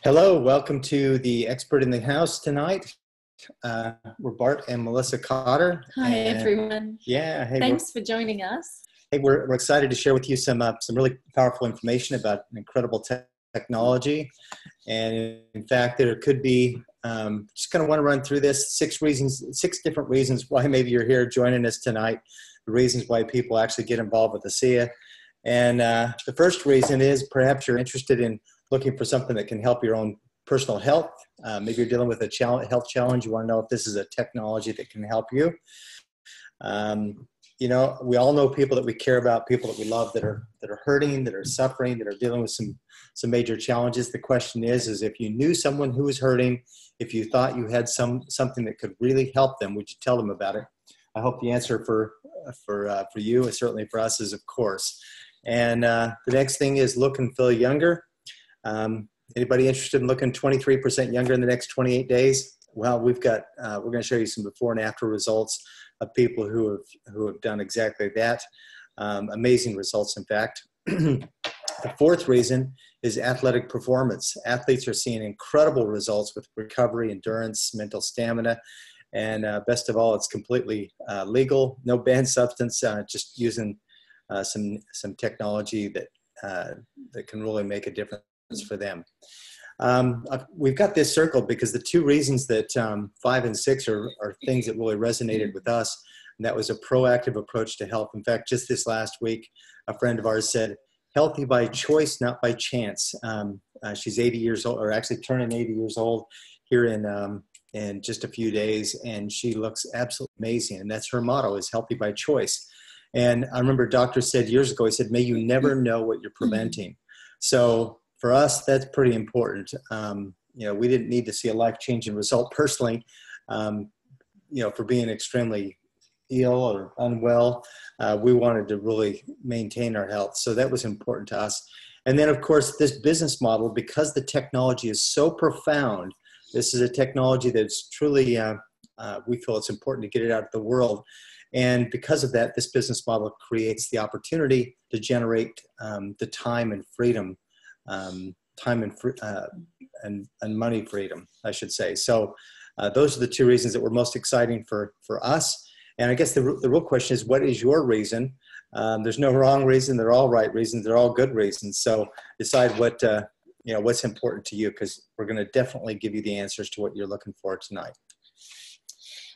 Hello, welcome to the Expert in the House tonight. We're Bart and Melissa Kotter. Hi, everyone. Yeah, hey, thanks for joining us. We're excited to share with you some really powerful information about incredible technology. And in fact, there could be, just kind of want to run through this, six different reasons why maybe you're here joining us tonight, the reasons why people actually get involved with the SIA. And the first reason is perhaps you're interested in looking for something that can help your own personal health. Maybe you're dealing with a health challenge. You want to know if this is a technology that can help you. You know, we all know people that we care about, people that we love that are hurting, that are suffering, that are dealing with some major challenges. The question is if you knew someone who was hurting, if you thought you had something that could really help them, would you tell them about it? I hope the answer for you, and certainly for us, is of course. And the next thing is look and feel younger. Anybody interested in looking 23% younger in the next 28 days? Well, we're going to show you some before and after results of people who have done exactly that. Amazing results, in fact. The fourth reason is athletic performance. Athletes are seeing incredible results with recovery, endurance, mental stamina, and best of all, it's completely legal, no banned substance, just using some technology that can really make a difference for them. We've got this circled because the two reasons that 5 and 6 are things that really resonated with us, and that was a proactive approach to health. In fact, just this last week, a friend of ours said, healthy by choice, not by chance. She's 80 years old, or actually turning 80 years old here in just a few days, and she looks absolutely amazing, and that's her motto, is healthy by choice. And I remember a doctor said years ago, he said, may you never know what you're preventing. So for us, that's pretty important. You know, we didn't need to see a life-changing result personally, you know, for being extremely ill or unwell. We wanted to really maintain our health. So that was important to us. And then, of course, this business model, because the technology is so profound, this is a technology that's truly, we feel it's important to get it out of the world. And because of that, this business model creates the opportunity to generate the time and freedom, and money freedom, I should say. So those are the two reasons that were most exciting for us. And I guess the real question is, what is your reason? There's no wrong reason. They're all right reasons. They're all good reasons. So decide what, you know, what's important to you, because we're going to definitely give you the answers to what you're looking for tonight.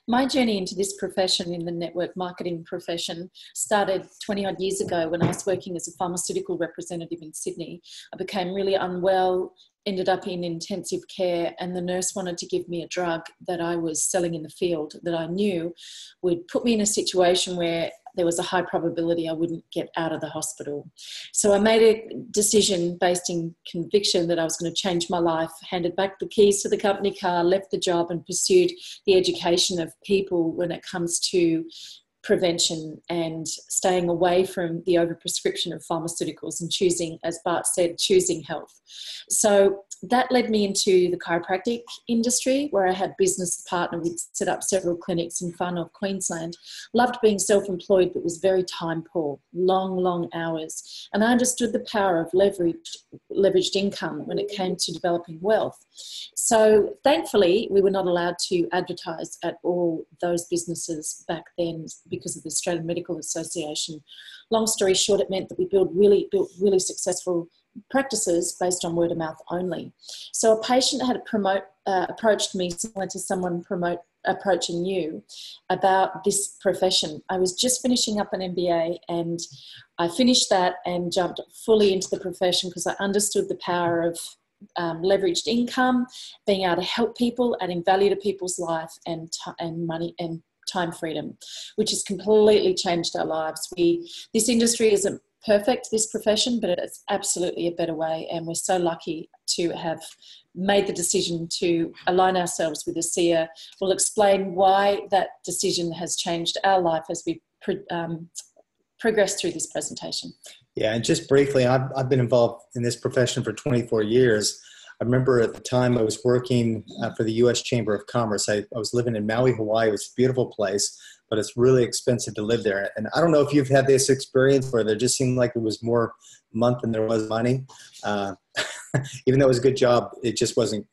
My journey into this profession, in the network marketing profession, started 20 odd years ago when I was working as a pharmaceutical representative in Sydney. I became really unwell, ended up in intensive care, and the nurse wanted to give me a drug that I was selling in the field that I knew would put me in a situation where there was a high probability I wouldn't get out of the hospital. So I made a decision based in conviction that I was going to change my life, handed back the keys to the company car, left the job, and pursued the education of people when it comes to prevention and staying away from the overprescription of pharmaceuticals and choosing, as Bart said, choosing health. So that led me into the chiropractic industry, where I had business partner. We'd set up several clinics in far north Queensland. Loved being self-employed, but was very time poor, long hours. And I understood the power of leveraged income when it came to developing wealth. So thankfully, we were not allowed to advertise at all those businesses back then because of the Australian Medical Association. Long story short, it meant that we built really successful practices based on word of mouth only. So a patient had approached me similar to someone approaching you about this profession. I was just finishing up an MBA, and I finished that and jumped fully into the profession because I understood the power of leveraged income, being able to help people, adding value to people's life, and money and time freedom, which has completely changed our lives. This industry isn't perfect, this profession, but it's absolutely a better way, and we're so lucky to have made the decision to align ourselves with the SIA. We'll explain why that decision has changed our life as we progress through this presentation. Yeah, and just briefly, I've been involved in this profession for 24 years. I remember at the time I was working for the U.S. Chamber of Commerce. I was living in Maui, Hawaii. It was a beautiful place, but it's really expensive to live there. And I don't know if you've had this experience where there just seemed like there was more month than there was money. even though it was a good job, it just wasn't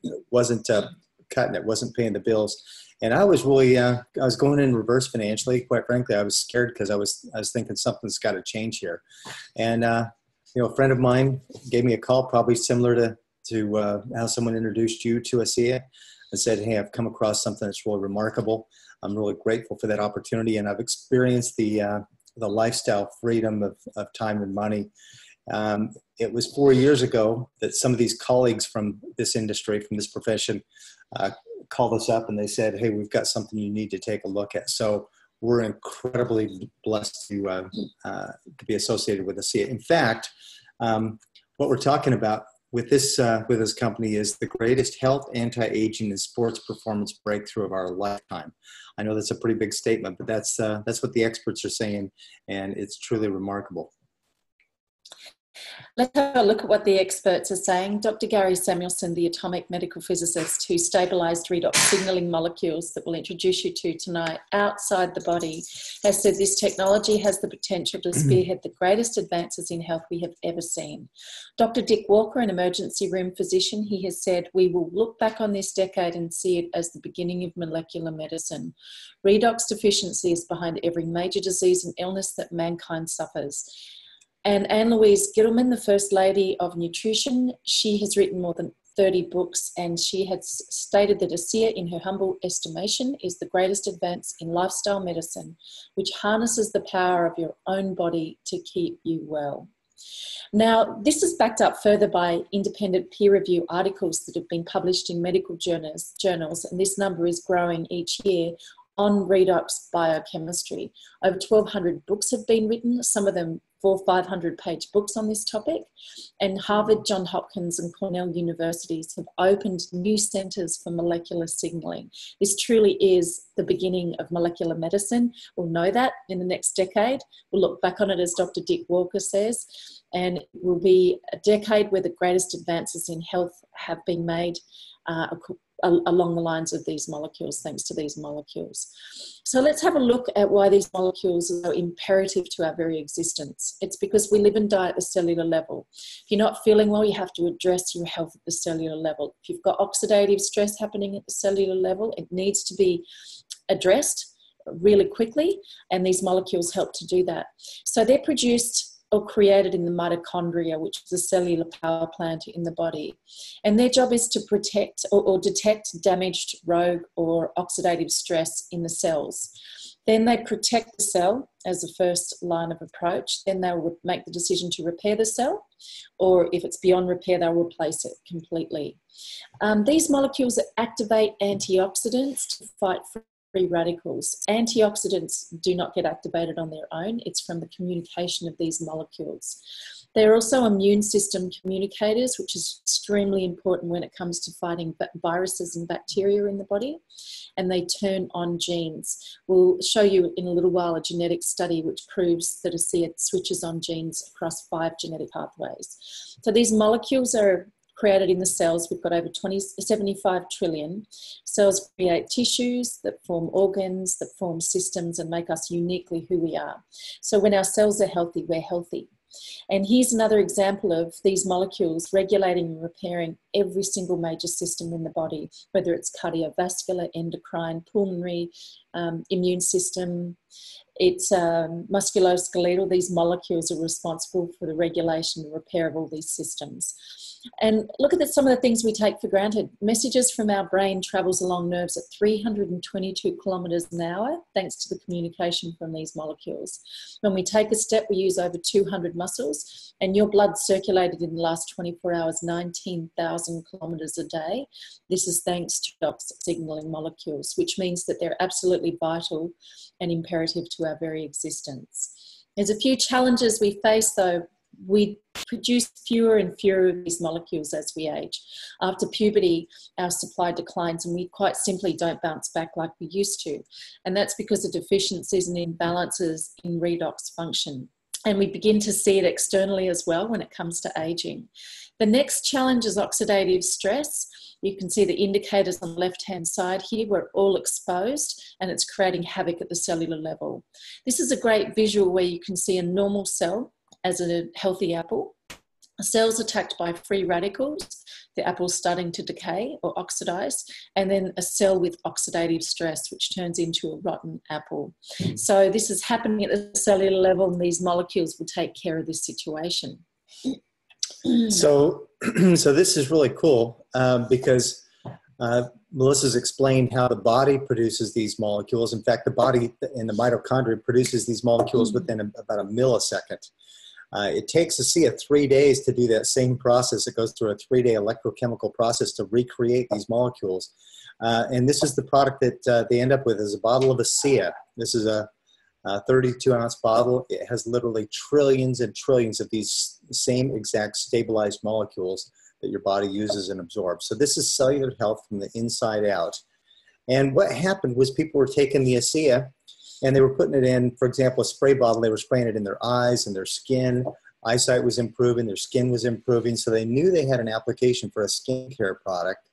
cutting it, wasn't paying the bills. And I was really, I was going in reverse financially. Quite frankly, I was scared because I was thinking something's got to change here. And a friend of mine gave me a call, probably similar to how someone introduced you to ASEA, and said, "Hey, I've come across something that's really remarkable. I'm really grateful for that opportunity, and I've experienced the lifestyle freedom of time and money." It was 4 years ago that some of these colleagues from this industry, from this profession, called us up and they said, "Hey, we've got something you need to take a look at." So we're incredibly blessed to be associated with ASEA. In fact, what we're talking about with this company is the greatest health, anti-aging, and sports performance breakthrough of our lifetime. I know that's a pretty big statement, but that's what the experts are saying, and it's truly remarkable. Let's have a look at what the experts are saying. Dr. Gary Samuelson, the atomic medical physicist who stabilised redox signalling molecules that we'll introduce you to tonight outside the body, has said this technology has the potential to spearhead the greatest advances in health we have ever seen. Dr. Dick Walker, an emergency room physician, he has said, "We will look back on this decade and see it as the beginning of molecular medicine. Redox deficiency is behind every major disease and illness that mankind suffers." And Anne-Louise Gittleman, the First Lady of Nutrition, she has written more than 30 books, and she has stated that ASEA, in her humble estimation, is the greatest advance in lifestyle medicine, which harnesses the power of your own body to keep you well. Now, this is backed up further by independent peer review articles that have been published in medical journals, and this number is growing each year on redox biochemistry. Over 1,200 books have been written, some of them 400-500-page books on this topic, and Harvard, Johns Hopkins and Cornell universities have opened new centres for molecular signalling. This truly is the beginning of molecular medicine. We'll know that in the next decade. We'll look back on it, as Dr. Dick Walker says, and it will be a decade where the greatest advances in health have been made along the lines of these molecules, thanks to these molecules. So let's have a look at why these molecules are so imperative to our very existence. It's because we live and die at the cellular level. If you're not feeling well, you have to address your health at the cellular level. If you've got oxidative stress happening at the cellular level, it needs to be addressed really quickly, and these molecules help to do that. So they're produced or created in the mitochondria, which is a cellular power plant in the body. And their job is to protect or detect damaged, rogue or oxidative stress in the cells. Then they protect the cell as the first line of approach. Then they'll make the decision to repair the cell, or if it's beyond repair, they'll replace it completely. These molecules activate antioxidants to fight free radicals. Antioxidants do not get activated on their own. It's from the communication of these molecules. They're also immune system communicators, which is extremely important when it comes to fighting viruses and bacteria in the body, and they turn on genes. We'll show you in a little while a genetic study which proves that ASEA switches on genes across 5 genetic pathways. So these molecules are created in the cells. We've got over 75 trillion. Cells create tissues that form organs, that form systems and make us uniquely who we are. So when our cells are healthy, we're healthy. And here's another example of these molecules regulating and repairing every single major system in the body, whether it's cardiovascular, endocrine, pulmonary, immune system. It's musculoskeletal. These molecules are responsible for the regulation and repair of all these systems. And look at some of the things we take for granted. Messages from our brain travels along nerves at 322 kilometres an hour, thanks to the communication from these molecules. When we take a step, we use over 200 muscles, and your blood circulated in the last 24 hours 19,000 kilometres a day. This is thanks to redox signalling molecules, which means that they're absolutely vital and imperative to our very existence. There's a few challenges we face, though. We produce fewer and fewer of these molecules as we age. After puberty, our supply declines and we quite simply don't bounce back like we used to. And that's because of deficiencies and imbalances in redox function. And we begin to see it externally as well when it comes to aging. The next challenge is oxidative stress. You can see the indicators on the left-hand side here. We're all exposed and it's creating havoc at the cellular level. This is a great visual where you can see a normal cell as a healthy apple, cells attacked by free radicals, the apple's starting to decay or oxidize, and then a cell with oxidative stress, which turns into a rotten apple. So this is happening at the cellular level, and these molecules will take care of this situation. So, so this is really cool because Melissa's explained how the body produces these molecules. In fact, the body in the mitochondria produces these molecules within about a millisecond. It takes ASEA 3 days to do that same process. It goes through a 3-day electrochemical process to recreate these molecules. And this is the product that they end up with, is a bottle of ASEA. This is a 32-ounce bottle. It has literally trillions and trillions of these same exact stabilized molecules that your body uses and absorbs. So this is cellular health from the inside out. And what happened was people were taking the ASEA and they were putting it in, for example, a spray bottle. They were spraying it in their eyes and their skin. Eyesight was improving, their skin was improving. So they knew they had an application for a skincare product.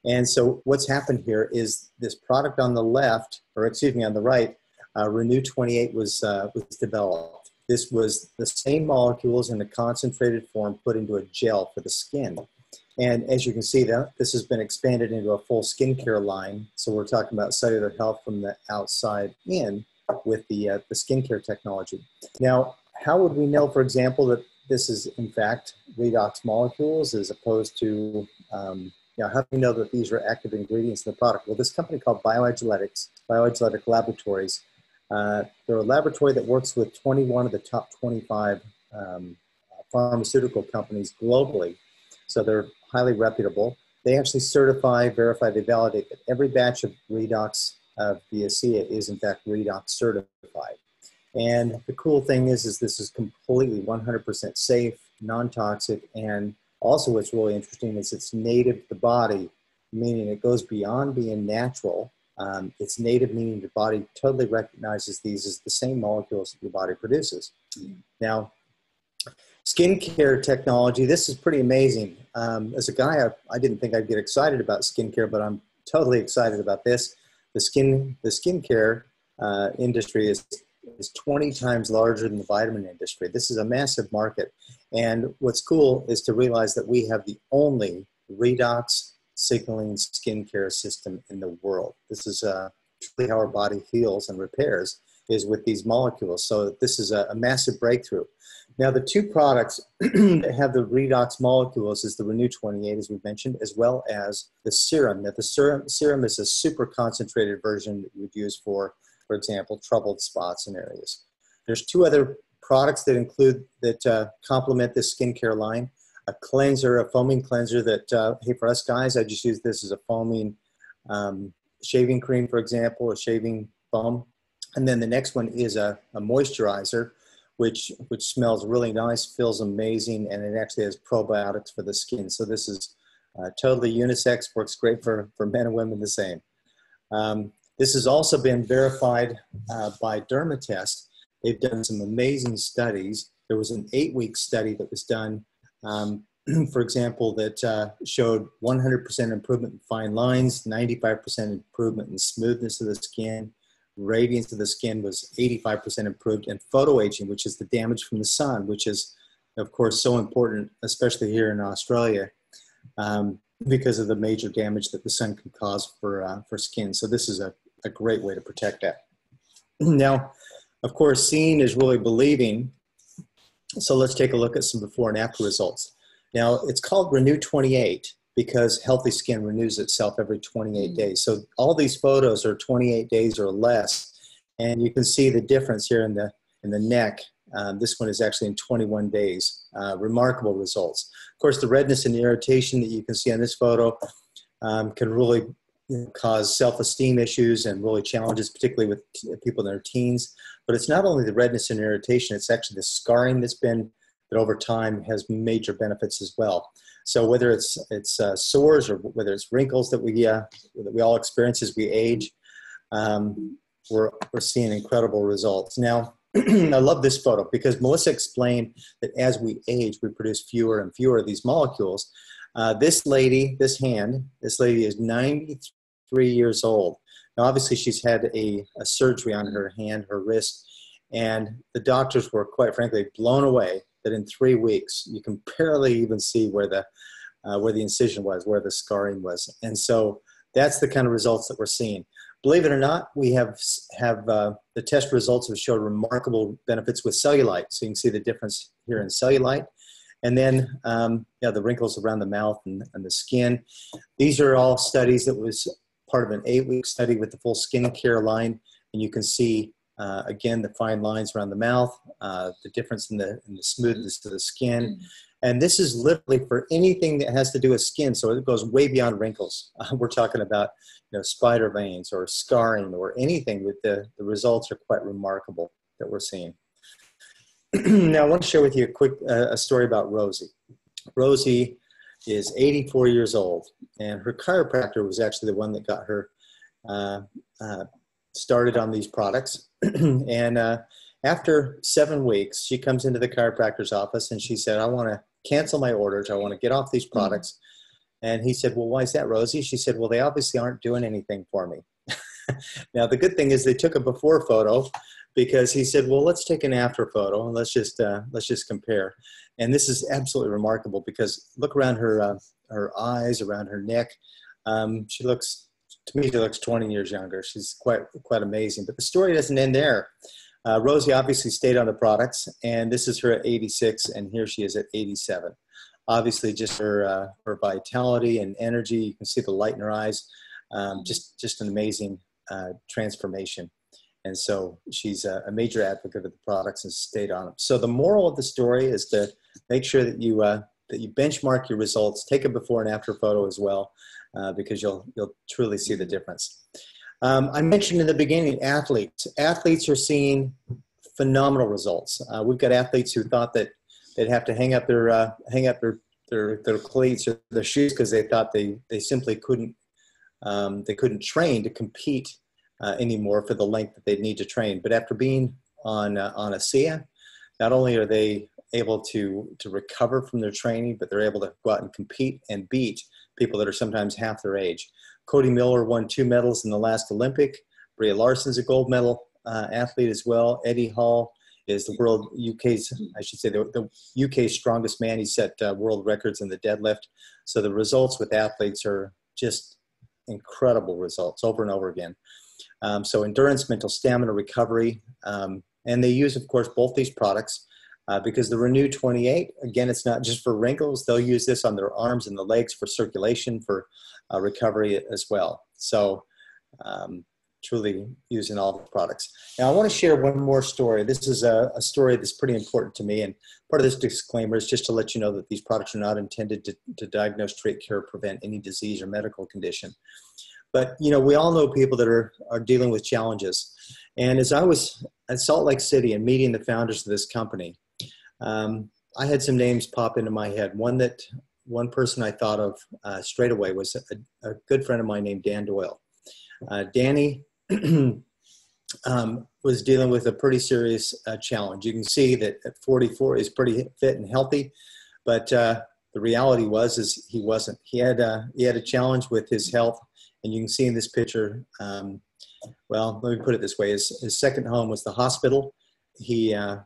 And so what's happened here is this product on the left, or excuse me, on the right, Renew 28 was developed. This was the same molecules in a concentrated form put into a gel for the skin. And as you can see, this has been expanded into a full skincare line. So we're talking about cellular health from the outside in with the skincare technology. Now, how would we know, for example, that this is in fact redox molecules as opposed to, how do we know that these are active ingredients in the product? Well, this company called Bioagiletic Laboratories, they're a laboratory that works with 21 of the top 25 pharmaceutical companies globally. So they're highly reputable. They actually certify, verify, they validate that every batch of redox of the ASEA is in fact redox certified. And the cool thing is this is completely 100% safe, non-toxic, and also what's really interesting is it's native to the body, meaning it goes beyond being natural. It's native, meaning your body totally recognizes these as the same molecules that your body produces. Now, skincare technology, this is pretty amazing. As a guy, I didn't think I'd get excited about skincare, but I'm totally excited about this. The skincare industry is 20 times larger than the vitamin industry. This is a massive market. And what's cool is to realize that we have the only redox signaling skincare system in the world. This is truly how our body heals and repairs, is with these molecules. So this is a massive breakthrough. Now, the two products that have the redox molecules is the Renew 28, as we mentioned, as well as the serum. Now, the serum is a super concentrated version that you would use for example, troubled spots in areas. There's two other products that complement this skincare line. A cleanser, a foaming cleanser that, hey, for us guys, I just use this as a foaming shaving cream, for example, a shaving foam. And then the next one is a moisturizer, which smells really nice, feels amazing, and it actually has probiotics for the skin. So this is totally unisex, works great for men and women the same. This has also been verified by Dermatest. They've done some amazing studies. There was an 8-week study that was done, for example, that showed 100% improvement in fine lines, 95% improvement in smoothness of the skin, radiance of the skin was 85% improved, and photoaging, which is the damage from the sun, which is, of course, so important, especially here in Australia, because of the major damage that the sun can cause for skin. So this is a great way to protect that. Now, of course, seeing is really believing. So let's take a look at some before and after results. Now, it's called Renew 28 because healthy skin renews itself every 28 days. So all these photos are 28 days or less. And you can see the difference here in the neck. This one is actually in 21 days. Remarkable results. Of course, the redness and the irritation that you can see on this photo can really cause self-esteem issues and really challenges, particularly with people in their teens. But it's not only the redness and irritation, it's actually the scarring that over time has major benefits as well. So whether it's sores or whether it's wrinkles that we all experience as we age, we're seeing incredible results. Now, I love this photo because Melissa explained that as we age, we produce fewer and fewer of these molecules. This lady is 93 years old. Now, obviously, she's had a surgery on her hand, her wrist, and the doctors were, quite frankly, blown away that in 3 weeks, you can barely even see where the incision was, where the scarring was. And so that's the kind of results that we're seeing. Believe it or not, we have the test results have showed remarkable benefits with cellulite. So you can see the difference here in cellulite. And then the wrinkles around the mouth and the skin. These are all studies that was part of an 8-week study with the full skincare line. And you can see, again, the fine lines around the mouth, the difference in the smoothness of the skin. And this is literally for anything that has to do with skin. So it goes way beyond wrinkles. We're talking about spider veins or scarring or anything with the results are quite remarkable that we're seeing. Now, I want to share with you a story about Rosie. Rosie is 84 years old, and her chiropractor was actually the one that got her started on these products. And after 7 weeks, she comes into the chiropractor's office and she said, I want to cancel my orders. I want to get off these products. And he said, well, why is that, Rosie? She said, well, they obviously aren't doing anything for me. Now, the good thing is they took a before photo, because he said, well, let's take an after photo and let's just compare. And this is absolutely remarkable because look around her eyes, around her neck. She looks 20 years younger. She's quite amazing. But the story doesn't end there. Rosie obviously stayed on the products, and this is her at 86, and here she is at 87. Obviously, just her vitality and energy. You can see the light in her eyes. Just an amazing transformation. And so she's a major advocate of the products and stayed on them. So the moral of the story is to make sure that you benchmark your results, take a before and after photo as well, because you'll truly see the difference. I mentioned in the beginning, athletes. Athletes are seeing phenomenal results. We've got athletes who thought that they'd have to hang up their cleats or their shoes because they thought they simply couldn't train to compete anymore for the length that they need to train. But after being on ASEA, not only are they able to recover from their training, but they're able to go out and compete and beat people that are sometimes half their age. Cody Miller won 2 medals in the last Olympic. Bria Larson's a gold medal athlete as well. Eddie Hall is the the UK's strongest man. He set world records in the deadlift. So the results with athletes are just incredible results over and over again. So endurance, mental stamina, recovery, and they use, of course, both these products because the Renew 28, again, it's not just for wrinkles. They'll use this on their arms and the legs for circulation, for recovery as well. So truly using all the products. Now, I want to share one more story. This is a story that's pretty important to me, and part of this disclaimer is just to let you know that these products are not intended to diagnose, treat, cure, prevent any disease or medical condition. But, we all know people that are dealing with challenges. And as I was at Salt Lake City and meeting the founders of this company, I had some names pop into my head. One person I thought of straight away was a good friend of mine named Dan Doyle. Danny was dealing with a pretty serious challenge. You can see that at 44, he's pretty fit and healthy, but the reality is he wasn't. He had a challenge with his health. And you can see in this picture, well, let me put it this way. His second home was the hospital. He had,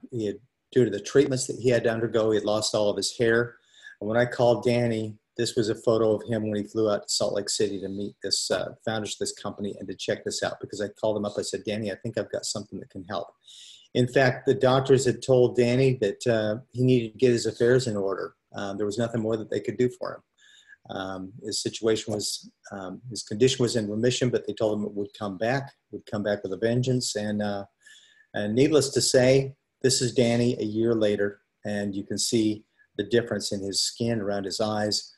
due to the treatments that he had to undergo, he had lost all of his hair. And when I called Danny, this was a photo of him when he flew out to Salt Lake City to meet this founders of this company and to check this out, because I called him up. I said, Danny, I think I've got something that can help. In fact, the doctors had told Danny that he needed to get his affairs in order. There was nothing more that they could do for him. His situation was, his condition was in remission, but they told him it would come back with a vengeance. And needless to say, this is Danny a year later, and you can see the difference in his skin around his eyes.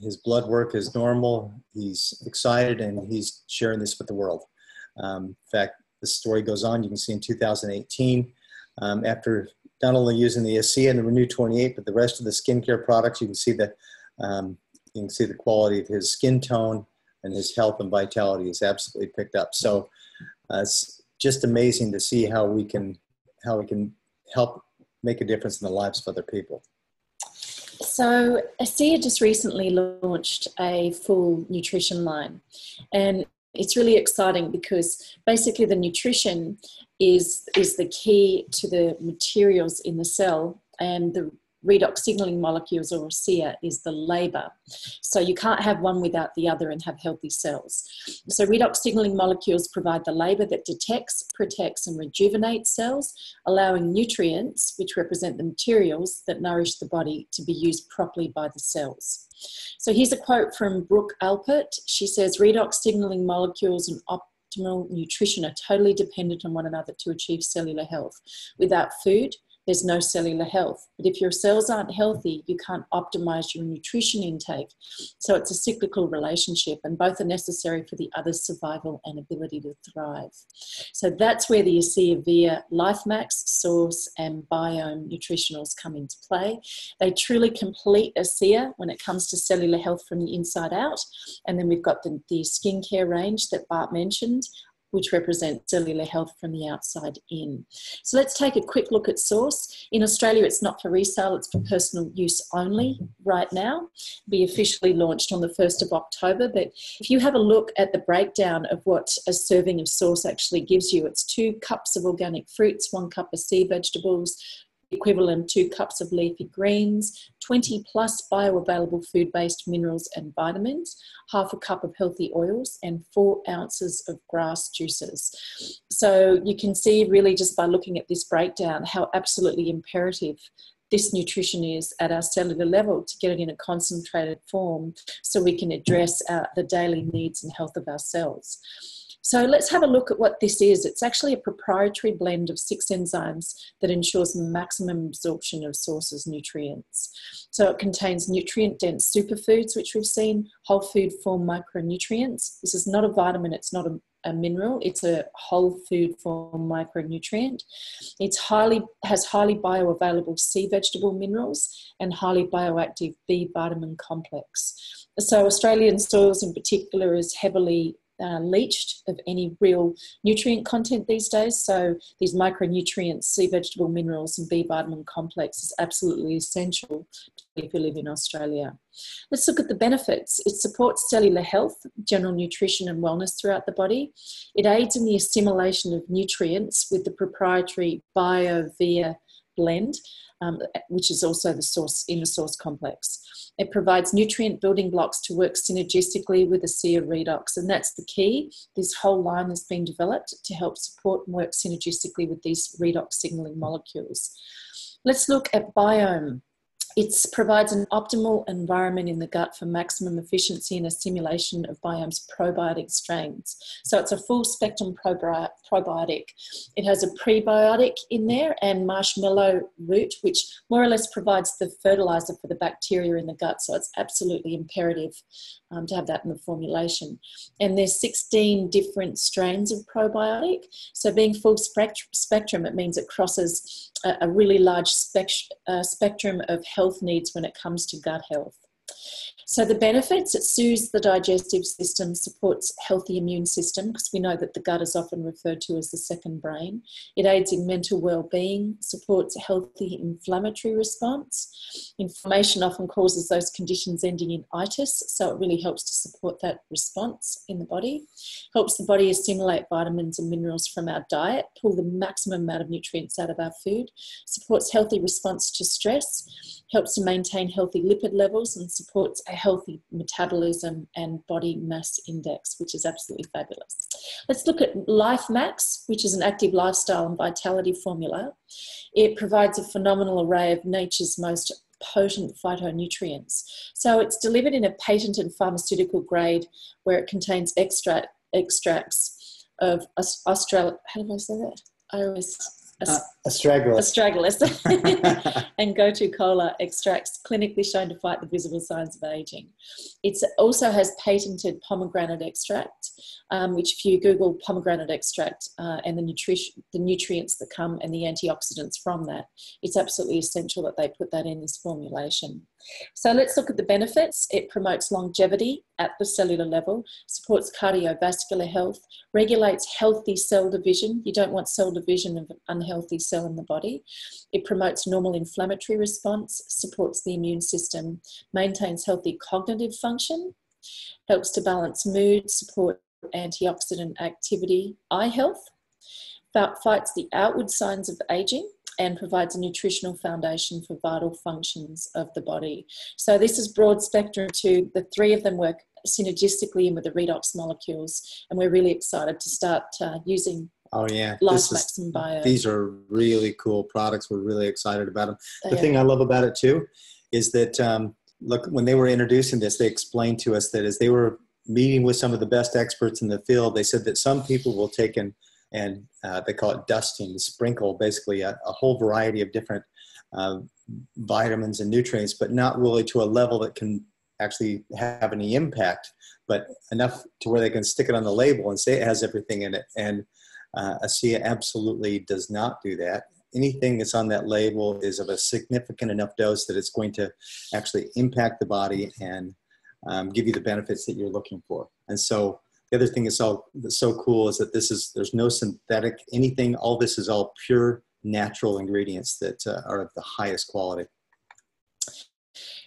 His blood work is normal. He's excited, and he's sharing this with the world. In fact, the story goes on. You can see in 2018, after not only using the ASEA and the Renew 28, but the rest of the skincare products, you can see the quality of his skin tone and his health and vitality is absolutely picked up. So it's just amazing to see how we can help make a difference in the lives of other people. So ASEA just recently launched a full nutrition line, and it's really exciting because basically the nutrition is the key to the materials in the cell and the redox signaling molecules, or SIA, is the labour. So you can't have one without the other and have healthy cells. So redox signaling molecules provide the labour that detects, protects and rejuvenates cells, allowing nutrients, which represent the materials that nourish the body, to be used properly by the cells. So here's a quote from Brooke Alpert. She says, redox signaling molecules and optimal nutrition are totally dependent on one another to achieve cellular health. Without food, there's no cellular health. But if your cells aren't healthy, you can't optimize your nutrition intake. So it's a cyclical relationship, and both are necessary for the other's survival and ability to thrive. So that's where the ASEA Via LifeMax, Source and Biome Nutritionals come into play. They truly complete ASEA when it comes to cellular health from the inside out. And then we've got the skincare range that Bart mentioned, which represent cellular health from the outside in. So let's take a quick look at Source. In Australia, it's not for resale, it's for personal use only right now. Be officially launched on the 1st of October. But if you have a look at the breakdown of what a serving of Source actually gives you, it's 2 cups of organic fruits, 1 cup of sea vegetables, equivalent 2 cups of leafy greens, 20 plus bioavailable food-based minerals and vitamins, half a cup of healthy oils, and 4 ounces of grass juices. So you can see really just by looking at this breakdown how absolutely imperative this nutrition is at our cellular level, to get it in a concentrated form so we can address the daily needs and health of our cells. So let's have a look at what this is. It's actually a proprietary blend of 6 enzymes that ensures maximum absorption of Source's nutrients. So it contains nutrient-dense superfoods, which we've seen, whole food form micronutrients. This is not a vitamin, it's not a mineral, it's a whole food form micronutrient. It has highly bioavailable sea vegetable minerals and highly bioactive B vitamin complex. So Australian soils in particular is heavily leached of any real nutrient content these days. So these micronutrients, sea vegetable minerals and B vitamin complex is absolutely essential if you live in Australia. Let's look at the benefits. It supports cellular health, general nutrition and wellness throughout the body. It aids in the assimilation of nutrients with the proprietary BioVia blend, which is also the source in the Source complex. It provides nutrient building blocks to work synergistically with the ASEA redox, and that's the key. This whole line has been developed to help support and work synergistically with these redox signaling molecules. Let's look at Biome. It provides an optimal environment in the gut for maximum efficiency and assimilation of Biome's probiotic strains. So it's a full spectrum probiotic. It has a prebiotic in there and marshmallow root, which more or less provides the fertilizer for the bacteria in the gut. So it's absolutely imperative to have that in the formulation. And there's 16 different strains of probiotic. So being full spectrum, it means it crosses a really large spectrum of health needs when it comes to gut health. So the benefits, it soothes the digestive system, supports healthy immune system, because we know that the gut is often referred to as the second brain. It aids in mental well-being, supports a healthy inflammatory response. Inflammation often causes those conditions ending in itis, so it really helps to support that response in the body. Helps the body assimilate vitamins and minerals from our diet, pull the maximum amount of nutrients out of our food, supports healthy response to stress, helps to maintain healthy lipid levels, and supports a healthy metabolism and body mass index, which is absolutely fabulous. Let's look at LifeMax, which is an active lifestyle and vitality formula. It provides a phenomenal array of nature's most potent phytonutrients. So it's delivered in a patented pharmaceutical grade where it contains extracts of how do I say that? Astragalus and gotu kola extracts clinically shown to fight the visible signs of aging. It also has patented pomegranate extract, which if you Google pomegranate extract and the nutrients that come and the antioxidants from that, it's absolutely essential that they put that in this formulation. So let's look at the benefits. It promotes longevity at the cellular level, supports cardiovascular health, regulates healthy cell division. You don't want cell division of an unhealthy cell in the body. It promotes normal inflammatory response, supports the immune system, maintains healthy cognitive function, helps to balance mood, support antioxidant activity, eye health, fights the outward signs of aging, and provides a nutritional foundation for vital functions of the body. So this is broad spectrum too. The three of them work synergistically in with the redox molecules, and we're really excited to start using Life Maxim Bio. These are really cool products. We're really excited about them. The thing I love about it too is that, look, when they were introducing this, they explained to us that as they were meeting with some of the best experts in the field, they said that some people will take and they call it dusting, sprinkle basically a whole variety of different vitamins and nutrients, but not really to a level that can actually have any impact, but enough to where they can stick it on the label and say it has everything in it. And ASEA absolutely does not do that. Anything that's on that label is of a significant enough dose that it's going to actually impact the body and give you the benefits that you're looking for. And so the other thing that's so cool is that there's no synthetic anything. All this is all pure natural ingredients that are of the highest quality.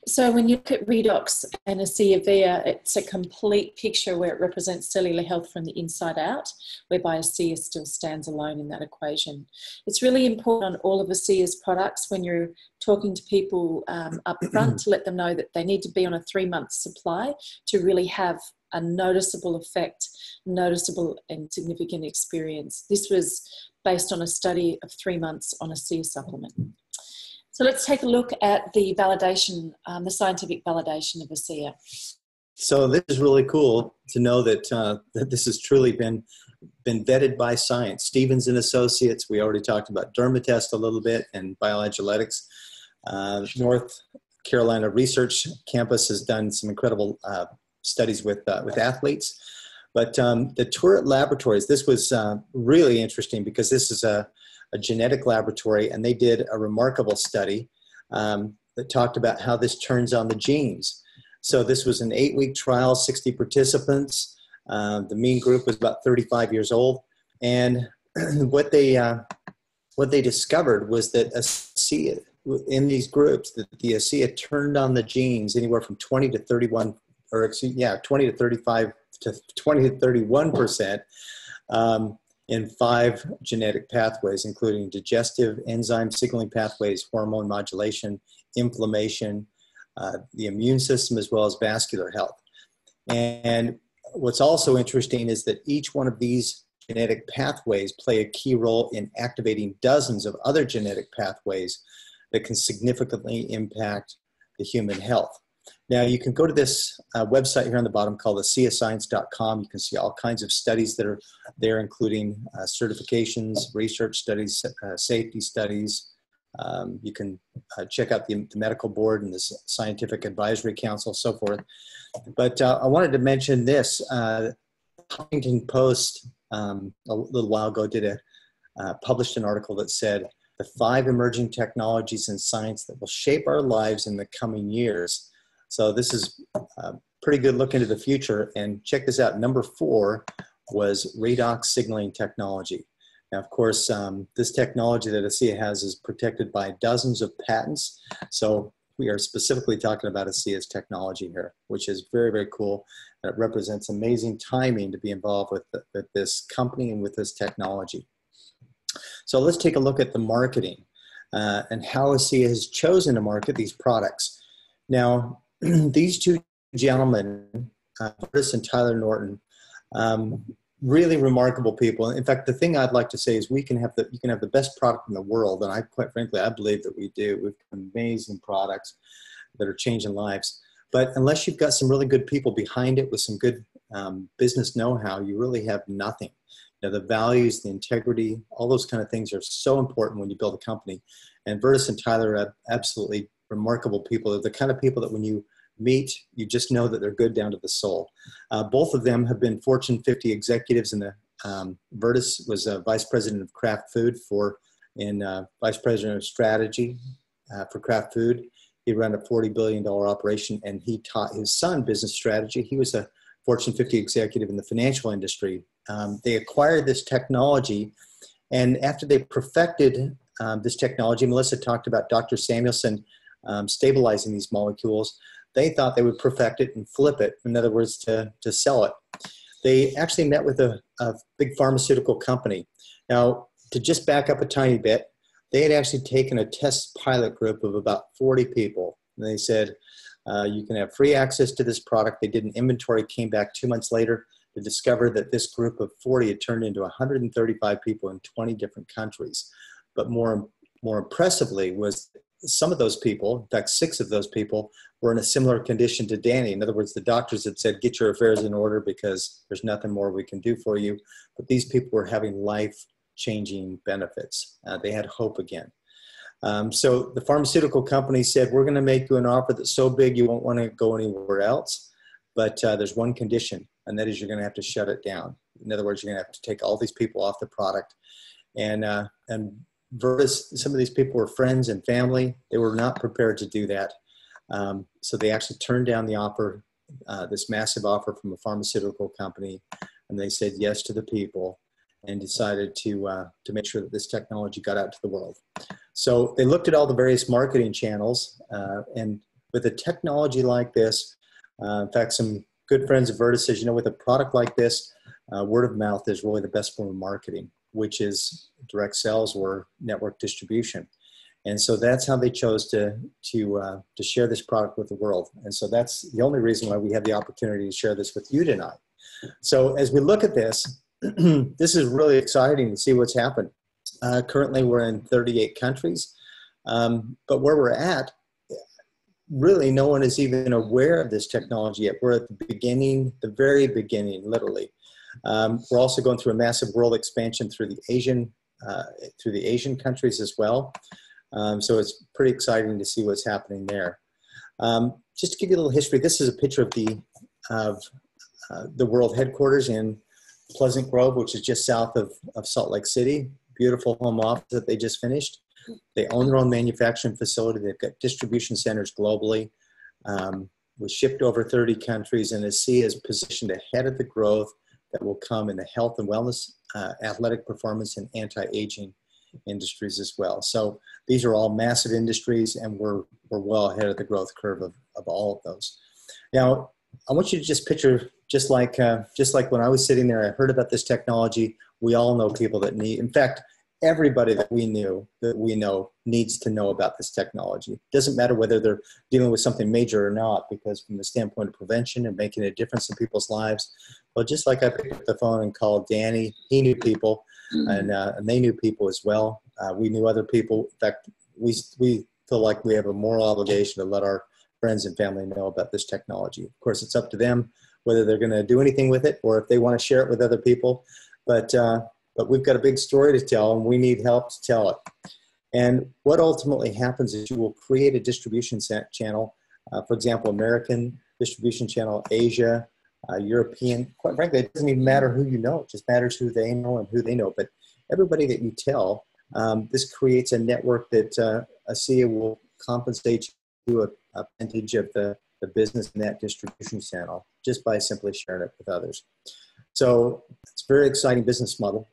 So when you look at redox and ASEA Via, it's a complete picture where it represents cellular health from the inside out, whereby ASEA still stands alone in that equation. It's really important on all of ASEA's products when you're talking to people up front to let them know that they need to be on a 3-month supply to really have a noticeable effect, noticeable and significant experience. This was based on a study of 3 months on ASEA supplement. So let's take a look at the validation, the scientific validation of ASEA. So this is really cool to know that that this has truly been vetted by science. Stevens and Associates, we already talked about Dermatest a little bit, and Bioagiletics. North Carolina Research Campus has done some incredible studies with athletes. But the Turret Laboratories, this was really interesting because this is a genetic laboratory, and they did a remarkable study that talked about how this turns on the genes. So this was an 8-week trial, 60 participants. The mean group was about 35 years old. And what they discovered was that ASEA, in these groups, that the ASEA turned on the genes anywhere from 20 to 31, or excuse, yeah, 20 to 35 to 20 to 31%. In 5 genetic pathways, including digestive, enzyme signaling pathways, hormone modulation, inflammation, the immune system, as well as vascular health. And what's also interesting is that each one of these genetic pathways play a key role in activating dozens of other genetic pathways that can significantly impact the human health. Now, you can go to this website here on the bottom called ASEAScience.com. You can see all kinds of studies that are there, including certifications, research studies, safety studies. You can check out the medical board and the scientific advisory council, so forth. But I wanted to mention this. Huffington Post a little while ago published an article that said the 5 emerging technologies in science that will shape our lives in the coming years. So this is a pretty good look into the future. And check this out. Number 4 was redox signaling technology. Now, of course, this technology that ASEA has is protected by dozens of patents. So we are specifically talking about ASEA's technology here, which is very, very cool. And it represents amazing timing to be involved with this company and with this technology. So let's take a look at the marketing and how ASEA has chosen to market these products. Now, these 2 gentlemen, Curtis and Tyler Norton, really remarkable people. In fact, the thing I'd like to say is you can have the best product in the world, and I quite frankly, I believe that we do. We've got amazing products that are changing lives. But unless you've got some really good people behind it with some good business know-how, you really have nothing. You know, the values, the integrity, all those kind of things are so important when you build a company. And Vertus and Tyler are absolutely remarkable people. They're the kind of people that when you meet, you just know that they're good down to the soul. Both of them have been Fortune 50 executives in the, Vertus was a vice president of Kraft Food vice president of strategy for Kraft Food. He ran a $40 billion operation, and he taught his son business strategy. He was a Fortune 50 executive in the financial industry. They acquired this technology, and after they perfected this technology, Melissa talked about Dr. Samuelson stabilizing these molecules. They thought they would perfect it and flip it, in other words, to sell it. They actually met with a big pharmaceutical company. Now, to just back up a tiny bit, they had actually taken a test pilot group of about 40 people. And they said, you can have free access to this product. They did an inventory, came back 2 months later to discover that this group of 40 had turned into 135 people in 20 different countries. But more impressively was some of those people, in fact, 6 of those people, were in a similar condition to Danny. In other words, the doctors had said, get your affairs in order because there's nothing more we can do for you. But these people were having life-changing benefits. They had hope again. So the pharmaceutical company said, we're going to make you an offer that's so big you won't want to go anywhere else. But there's one condition, and that is you're going to have to shut it down. In other words, you're going to have to take all these people off the product. And Virtus, some of these people were friends and family. They were not prepared to do that. So they actually turned down the offer, this massive offer from a pharmaceutical company, and they said yes to the people and decided to make sure that this technology got out to the world. So they looked at all the various marketing channels, and with a technology like this, in fact, some good friends of Virtus says, you know, with a product like this, word of mouth is really the best form of marketing, which is direct sales or network distribution. And so that's how they chose to share this product with the world. And so that's the only reason why we have the opportunity to share this with you tonight. So as we look at this, this is really exciting to see what's happened. Currently, we're in 38 countries, but where we're at, really no one is even aware of this technology yet. We're at the beginning, the very beginning, literally. We're also going through a massive world expansion through the Asian countries as well. So it's pretty exciting to see what's happening there. Just to give you a little history, this is a picture of the world headquarters in Pleasant Grove, which is just south of Salt Lake City. Beautiful home office that they just finished. They own their own manufacturing facility. They've got distribution centers globally. We shipped over 30 countries, and SC is positioned ahead of the growth that will come in the health and wellness, athletic performance, and anti-aging industries as well. So these are all massive industries, and we're well ahead of the growth curve of all of those. Now, I want you to just picture, just like when I was sitting there, I heard about this technology. We all know people that need, in fact, everybody that we know needs to know about this technology. It doesn't matter whether they're dealing with something major or not, because from the standpoint of prevention and making a difference in people's lives, well, just like I picked up the phone and called Danny, he knew people, and they knew people as well. We knew other people. In fact, we feel like we have a moral obligation to let our friends and family know about this technology. Of course, it's up to them whether they're going to do anything with it or if they want to share it with other people. But we've got a big story to tell, and we need help to tell it. And what ultimately happens is you will create a distribution channel, for example, American distribution channel, Asia, European. Quite frankly, it doesn't even matter who you know. It just matters who they know and who they know. But everybody that you tell, this creates a network that ASEA will compensate you a percentage of the business in that distribution channel just by simply sharing it with others. So it's a very exciting business model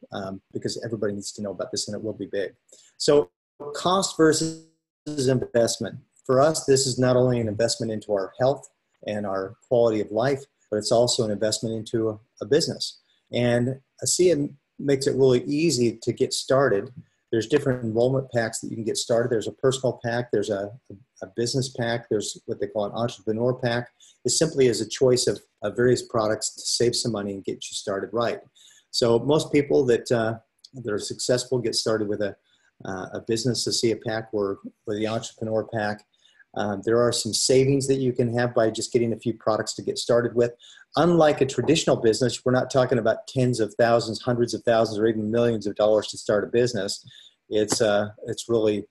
because everybody needs to know about this, and it will be big. So cost versus investment. For us, this is not only an investment into our health and our quality of life, but it's also an investment into a business. And ASEA makes it really easy to get started. There's different enrollment packs that you can get started. There's a personal pack. There's a business pack. There's what they call an entrepreneur pack. It simply is a choice of various products to save some money and get you started right. So most people that are successful get started with a business ASEA pack or the entrepreneur pack. There are some savings that you can have by just getting a few products to get started with. Unlike a traditional business, we're not talking about tens of thousands, hundreds of thousands, or even millions of dollars to start a business. It's really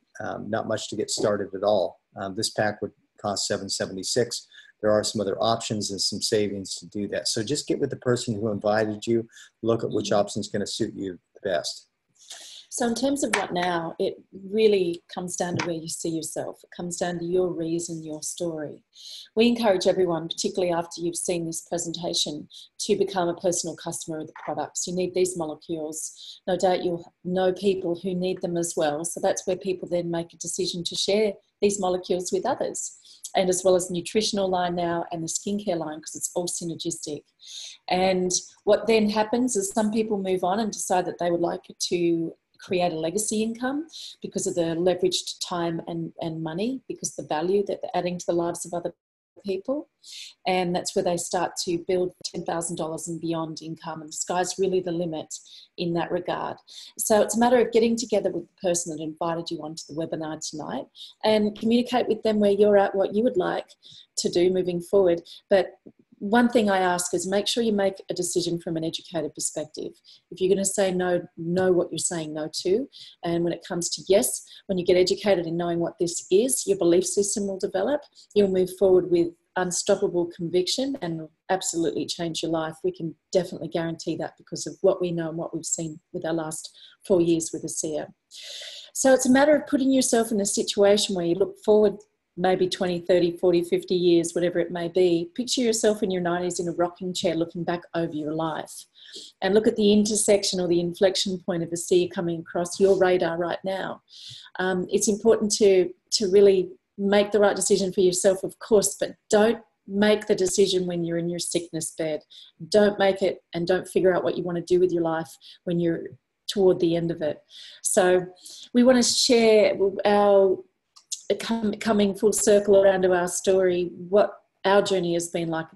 not much to get started at all. This pack would cost $776. There are some other options and some savings to do that. So just get with the person who invited you, look at which option is going to suit you the best. So in terms of what now, it really comes down to where you see yourself. It comes down to your reason, your story. We encourage everyone, particularly after you've seen this presentation, to become a personal customer of the products. You need these molecules. No doubt you'll know people who need them as well. So that's where people then make a decision to share these molecules with others. And as well as the nutritional line now and the skincare line, because it's all synergistic. And what then happens is some people move on and decide that they would like to create a legacy income because of the leveraged time and money, because the value that they're adding to the lives of other people. And that's where they start to build $10,000 and beyond income, and the sky's really the limit in that regard. So it's a matter of getting together with the person that invited you onto the webinar tonight and communicate with them where you're at, what you would like to do moving forward. But one thing I ask is make sure you make a decision from an educated perspective. If you're going to say no, know what you're saying no to. And when it comes to yes, when you get educated in knowing what this is, your belief system will develop. You'll move forward with unstoppable conviction and absolutely change your life. We can definitely guarantee that because of what we know and what we've seen with our last 4 years with ASEA. So it's a matter of putting yourself in a situation where you look forward maybe 20, 30, 40, 50 years, whatever it may be. Picture yourself in your 90s in a rocking chair looking back over your life and look at the intersection or the inflection point of ASEA coming across your radar right now. It's important to really make the right decision for yourself, of course, but don't make the decision when you're in your sickness bed. Don't make it and don't figure out what you want to do with your life when you're toward the end of it. So we want to share our coming full circle around to our story, what our journey has been like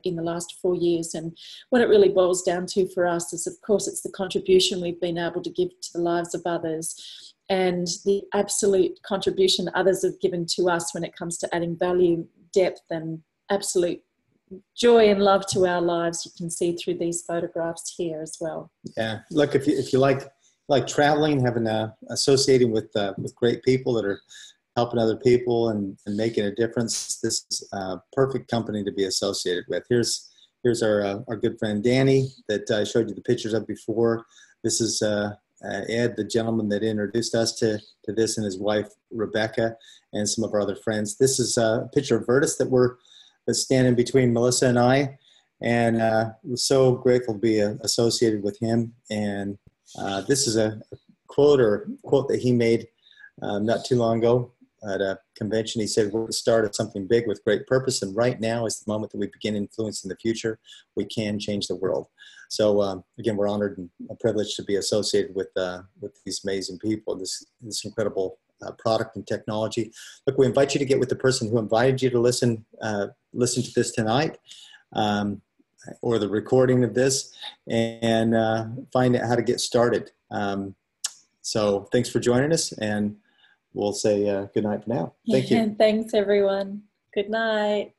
in the last 4 years. And what it really boils down to for us is, of course, it's the contribution we've been able to give to the lives of others and the absolute contribution others have given to us when it comes to adding value, depth, and absolute joy and love to our lives. You can see through these photographs here as well. Yeah, look, if you like traveling, having associating with great people that are helping other people and making a difference, this is a perfect company to be associated with. Here's our good friend Danny that I showed you the pictures of before. This is Ed, the gentleman that introduced us to this, and his wife Rebecca, and some of our other friends. This is a picture of Vertus that's standing between Melissa and I, and we're so grateful to be associated with him. And this is a quote that he made not too long ago at a convention. He said, "We're the start of something big with great purpose, and right now is the moment that we begin influencing the future. We can change the world." So again, we're honored and privileged to be associated with these amazing people, this incredible product and technology. Look, we invite you to get with the person who invited you to listen to this tonight, or the recording of this, and find out how to get started. So thanks for joining us, and we'll say good night for now. Thank you. Thanks, everyone. Good night.